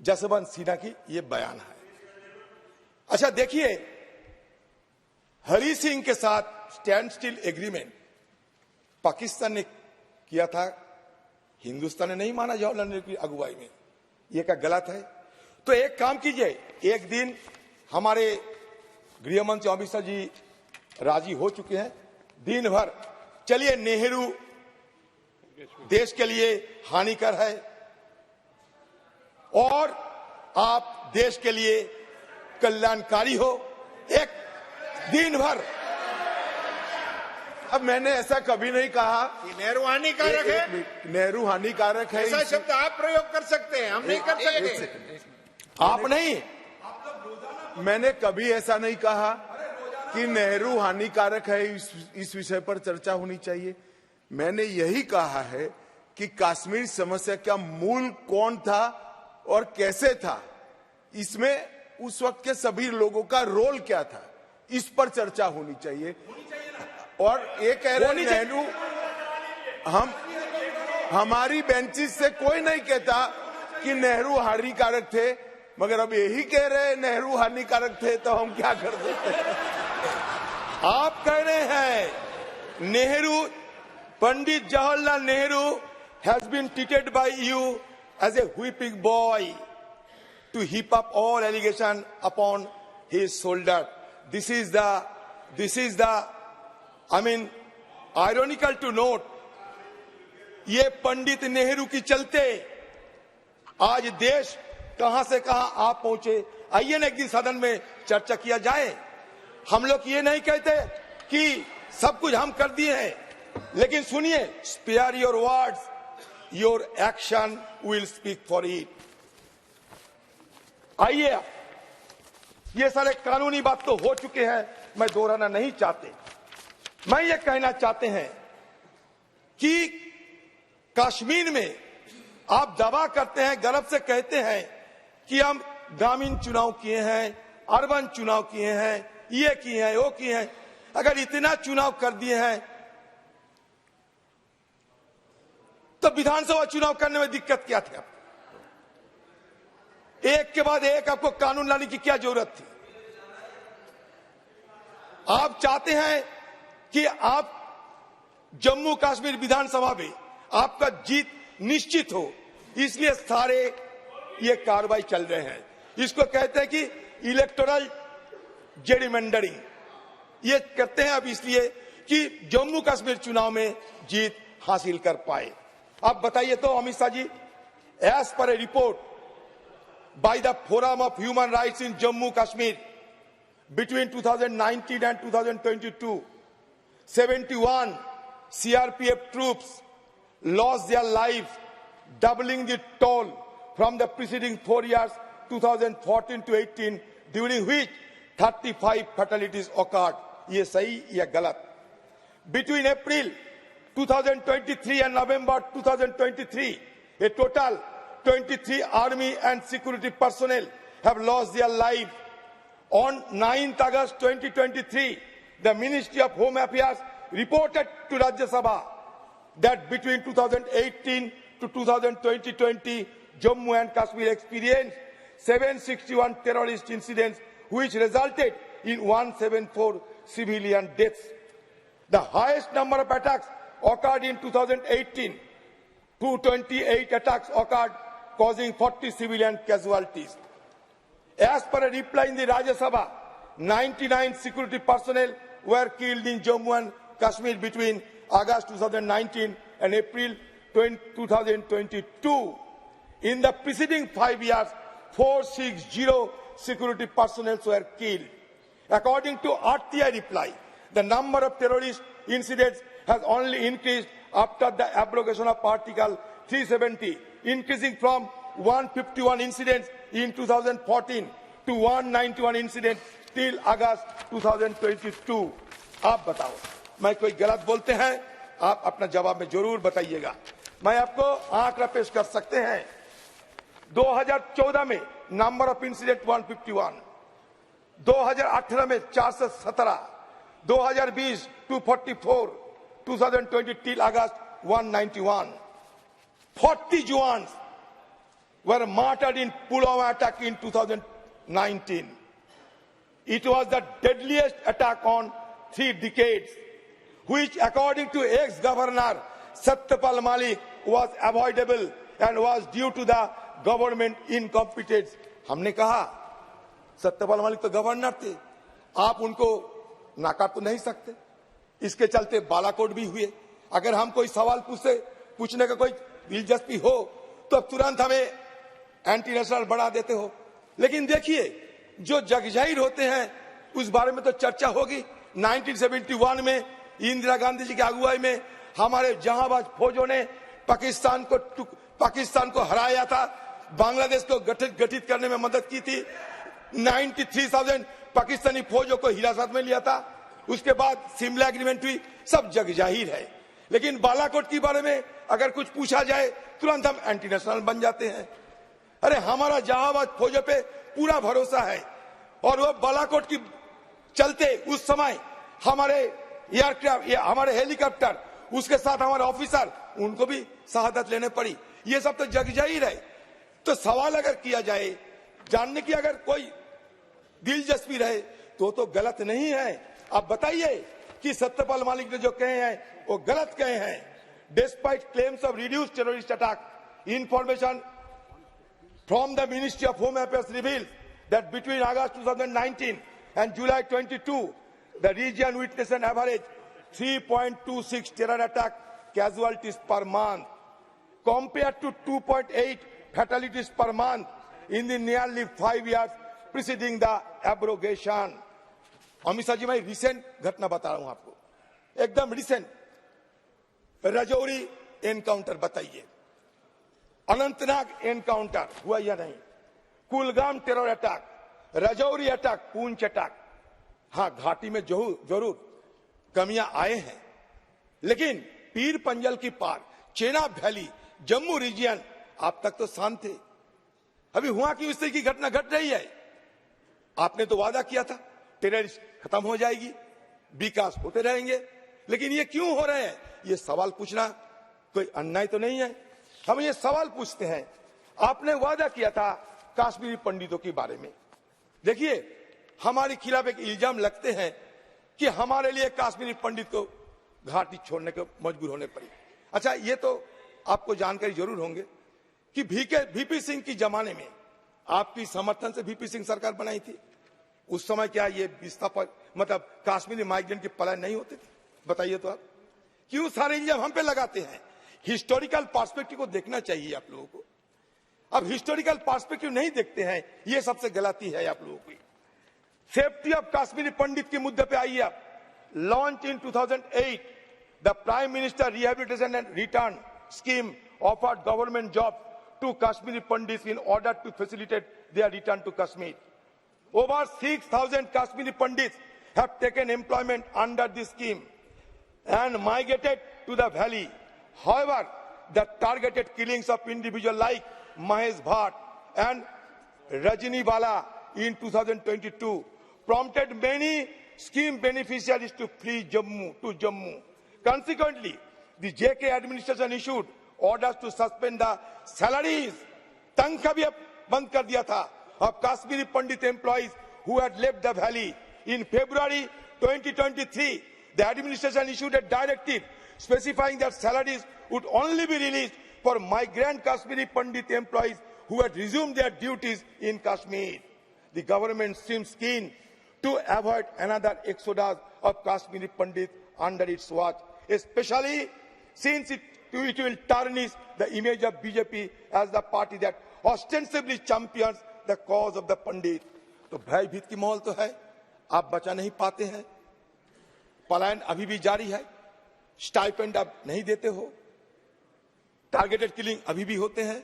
जसवंत सिन्हा की ये बयान है। अच्छा देखिए, हरि सिंह के साथ स्टैंड स्टिल एग्रीमेंट पाकिस्तान ने किया था, हिंदुस्तान ने नहीं माना जवाहरलाल नेहरू की अगुवाई में। ये क्या गलत है? तो एक काम कीजिए, एक दिन हमारे गृह मंत्री अमित शाह जी राजी हो चुके हैं, दिन भर चलिए नेहरू देश के लिए हानिकर है और आप देश के लिए कल्याणकारी हो, एक दिन भर। अब मैंने ऐसा कभी नहीं कहा कि नेहरू हानिकारक है। नेहरू हानिकारक है, ऐसा शब्द आप प्रयोग कर सकते हैं, हम नहीं कर सकते। आप नहीं, मैंने कभी ऐसा नहीं कहा कि नेहरू हानिकारक है, इस विषय पर चर्चा होनी चाहिए। मैंने यही कहा है कि कश्मीर समस्या का मूल कौन था और कैसे था, इसमें उस वक्त के सभी लोगों का रोल क्या था, इस पर चर्चा होनी चाहिए। और ये कह रहे नेहरू, हमारी बेंचेस से कोई नहीं कहता कि नेहरू हानिकारक थे, मगर अब यही कह रहे नेहरू हानिकारक थे, तो हम क्या कर सकते हैं? आप कह रहे हैं Nehru, Pandit Jawaharlal Nehru has been treated by you as a whipping boy to heap up all allegation upon his shoulder. This is the I mean ironical to note, ये पंडित नेहरू की चलते आज देश कहां से कहां आप पहुंचे। आइए ना एक दिन सदन में चर्चा किया जाए। हम लोग ये नहीं कहते कि सब कुछ हम कर दिए हैं, लेकिन सुनिए, spare your words, your action will speak for it. आइए, ये सारे कानूनी बात तो हो चुके हैं, मैं दोहराना नहीं चाहते। मैं ये कहना चाहते हैं कि कश्मीर में आप दावा करते हैं, गर्व से कहते हैं कि हम ग्रामीण चुनाव किए हैं, अर्बन चुनाव किए हैं, ये किए हैं, वो किए हैं। अगर इतना चुनाव कर दिए हैं तो विधानसभा चुनाव करने में दिक्कत क्या थी? एक के बाद एक आपको कानून लाने की क्या जरूरत थी? आप चाहते हैं कि आप जम्मू कश्मीर विधानसभा में आपका जीत निश्चित हो, इसलिए सारे ये कार्रवाई चल रहे हैं। इसको कहते हैं कि इलेक्टोरल जेरिमेंडरिंग। ये करते हैं अब इसलिए कि जम्मू कश्मीर चुनाव में जीत हासिल कर पाए। आप बताइए तो Amit Shah ji, as per a report by the forum of human rights in Jammu Kashmir between 2019 and 2022, 71 CRPF troops lost their lives, doubling the toll from the preceding 4 years, 2014 to 18, during which 35 fatalities occurred. ये सही या गलत? Between April 2023 and November 2023, a total 23 army and security personnel have lost their lives. On 9th August 2023, the Ministry of Home Affairs reported to Rajya Sabha that between 2018 to 2020, Jammu and Kashmir experienced 761 terrorist incidents, which resulted in 174 civilian deaths. The highest number of attacks occurred in 2018. 228 attacks occurred, causing 40 civilian casualties. As per a reply in the Rajya Sabha, 99 security personnel were killed in Jammu and Kashmir between August 2019 and April 2022. In the preceding 5 years, 460 security personnel were killed. According to RTI reply, the number of terrorist incidents has only increased after the abrogation of Article 370, increasing from 151 incidents in 2014 to 191 incidents till August 2022. आप बताओ, मैं कोई गलत बोलते हैं? आप अपना जवाब में जरूर बताइएगा। मैं आपको आंकड़ा पेश कर सकते हैं। 2014 में नंबर ऑफ इंसिडेंट 151, 2018 में 417, 2020 244, 2020 till August 191. 40 जवान were martyred in Pulwama attack in 2019. It was the deadliest attack on 3 decades, which according to ex-governor Satyapal Malik was avoidable and was due to the government incompetence. हमने कहा सत्यपाल मलिक तो governor थे, आप उनको नाकार तो नहीं सकते। इसके चलते बालाकोट भी हुए। अगर हम कोई सवाल पूछने का कोई दिलचस्पी हो तो अब तुरंत हमें एंटी नेशनल बढ़ा देते हो। लेकिन देखिए, जो जगजाहिर होते हैं उस बारे में तो चर्चा होगी। 1971 में इंदिरा गांधी जी की अगुवाई में हमारे जहांबाज फौजों ने पाकिस्तान को हराया था, बांग्लादेश को गठित करने में मदद की थी। 93,000 पाकिस्तानी फौजों को हिरासत में लिया था। उसके बाद शिमला एग्रीमेंट हुई, सब जग जाहिर है। लेकिन बालाकोट के बारे में अगर कुछ पूछा जाए तुरंत हम एंटी नेशनल बन जाते हैं। अरे हमारा जहांबाज फौजों पे पूरा भरोसा है और वो बालाकोट की चलते उस समय हमारे एयरक्राफ्ट, हमारे हेलीकॉप्टर, उसके साथ हमारे ऑफिसर, उनको भी शहादत लेने पड़ी। ये सब तो जग जाहिर है। तो सवाल अगर किया जाए, जानने की अगर कोई दिलचस्पी रहे तो गलत नहीं है। आप बताइए कि सत्यपाल मलिक ने जो कहे हैं वो गलत कहे हैं। Despite claims of reduce terrorist attack, information from the Ministry of Home Affairs reveals that between August 2019 and July 22, the region witnessed an average 3.26 terror attack casualties per month, compared to 2.8 fatalities per month in the nearly 5 years preceding the abrogation. Amit Shah ji, मैं recent घटना बता रहा हूं आपको, एकदम recent. Rajouri encounter बताइए, Anantnag encounter हुआ या नहीं, Kulgam terror attack, Rajouri attack, पूंछ अटैक। हाँ, घाटी में जरूर कमियां आए हैं, लेकिन पीर पंजल की पार, चेनाब वैली, जम्मू रीजियन आप तक तो शांत थे। अभी हुआ कि इस तरह की घटना घट रही है। आपने तो वादा किया था टेररिस्ट खत्म हो जाएगी, विकास होते रहेंगे, लेकिन ये क्यों हो रहे हैं? ये सवाल पूछना कोई अन्याय तो नहीं है। हम ये सवाल पूछते हैं। आपने वादा किया था कश्मीरी पंडितों के बारे में। देखिए, हमारे खिलाफ एक इल्जाम लगते हैं कि हमारे लिए कश्मीरी पंडित को घाटी छोड़ने को मजबूर होने पड़ी। अच्छा, ये तो आपको जानकारी जरूर होंगे कि वीपी सिंह की जमाने में आपकी समर्थन से वीपी सिंह सरकार बनाई थी। उस समय क्या ये विस्थापन मतलब कश्मीरी माइग्रेंट के पलायन नहीं होते थे? बताइए तो आप क्यों सारे इल्जाम हम पे लगाते हैं? हिस्टोरिकल पर्सपेक्टिव को देखना चाहिए आप लोगों को। अब हिस्टोरिकल पर्सपेक्टिव नहीं देखते हैं, ये सबसे गलती है आप लोगों की। सेफ्टी ऑफ कश्मीरी पंडित के मुद्दे पे आइए आप। Launch in 2008 the prime minister rehabilitation and return scheme offered government job to Kashmiri Pandit in order to facilitate their return to Kashmir. Over 6,000 Kashmiri Pandits have taken employment under this scheme and migrated to the valley. However, the targeted killings of individuals like Mahesh Bhatt and Rajini Bala in 2022 prompted many scheme beneficiaries to flee to Jammu. Consequently, the JK administration issued orders to suspend the salaries. तनख्वाह भी बंद कर दिया था of Kashmiri Pandit employees who had left the valley. In February 2023, the administration issued a directive specifying that salaries would only be released for migrant Kashmiri Pandit employees who had resumed their duties in Kashmir. The government seems keen to avoid another exodus of Kashmiri Pandit under its watch, especially since it will tarnish the image of BJP as the party that ostensibly champions the cause of the Pandit. तो भयभीत की माहौल तो है, आप बचा नहीं पाते हैं, पलायन अभी भी जारी है, स्टाइपेंड आप नहीं देते हो, टारगेटेड किलिंग अभी भी होते हैं।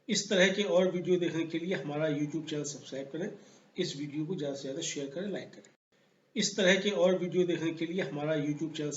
इस तरह के और वीडियो देखने के लिए हमारा YouTube चैनल सब्सक्राइब करें, इस वीडियो को ज्यादा से ज्यादा शेयर करें, लाइक करें। इस तरह के और वीडियो देखने के लिए हमारा YouTube चैनल